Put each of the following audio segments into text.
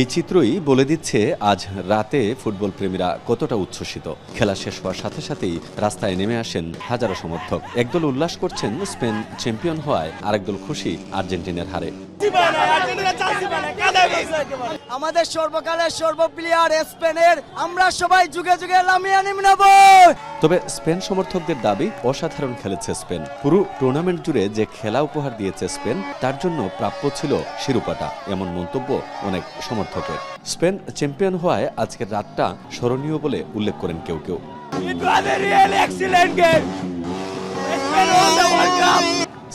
এই চিত্রই বলে দিচ্ছে আজ রাতে ফুটবল প্রেমীরা কতটা উচ্ছ্বসিত। খেলা শেষ হওয়ার সাথে সাথেই রাস্তায় নেমে আসেন হাজারো সমর্থক। একদল উল্লাস করছেন স্পেন চ্যাম্পিয়ন হওয়ায়, আরেক দল খুশি আর্জেন্টিনার হারে। আমাদের সর্বকালের সর্বপ্রিয়ার স্পেনের আমরা সবাই যুগে যুগে লামিয়া নেব। তবে স্পেন সমর্থকদের দাবি, অসাধারণ খেলেছে স্পেন। পুরো টুর্নামেন্ট জুড়ে যে খেলা উপহার দিয়েছে স্পেন, তার জন্য প্রাপ্য ছিল শিরোপাটা, এমন মন্তব্য অনেক সমর্থকের। স্পেন চ্যাম্পিয়ন হওয়ায় আজকের রাতটা স্মরণীয় বলে উল্লেখ করেন কেউ কেউ।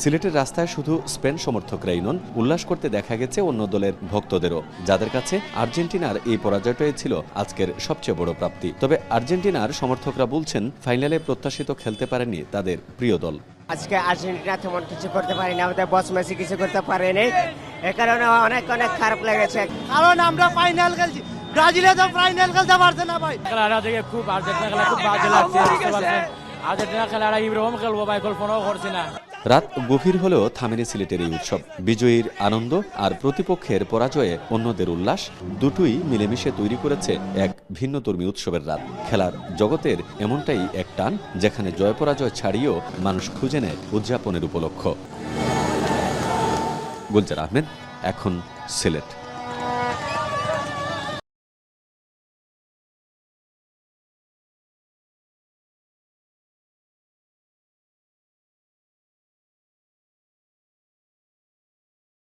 সিলেটের রাস্তায় শুধু স্পেন সমর্থকরাই নন, উল্লাস করতে দেখা গেছে অন্য দলের ভক্তদেরও, যাদের কাছে আর্জেন্টিনার এই পরাজয়টাই ছিল আজকের সবচেয়ে বড় প্রাপ্তি। তবে আর্জেন্টিনার সমর্থকরা বলছেন, ফাইনালে প্রত্যাশিত খেলতে পারেনি তাদের প্রিয় দল। আজকে আর্জেন্টিনা তেমন কিছু করতে পারেনি, আমাদের বস মেসি কিছু করতে পারেনি, এ কারণে অনেক খারাপ লেগেছে। কারণ আমরা ফাইনাল খেলছি, ব্রাজিলে তো ফাইনাল খেলতে পারছে না ভাই। খেলাটা দেখে খুব আর্জেন্টিনা খেলা খুব বাজে লাগছে। আর্জেন্টিনা খেলাটা ইব্রাহিম খেলবো ভাই, কল্পনাও করছি না। রাত গভীর হলেও থামেনি সিলেটের এই উৎসব। বিজয়ীর আনন্দ আর প্রতিপক্ষের পরাজয়ে অন্যদের উল্লাস, দুটোই মিলেমিশে তৈরি করেছে এক ভিন্নধর্মী উৎসবের রাত। খেলার জগতের এমনটাই এক টান, যেখানে জয় পরাজয় ছাড়িয়েও মানুষ খুঁজে নেয় উদযাপনের উপলক্ষ। গুলজার আহমেদ, এখন সিলেট।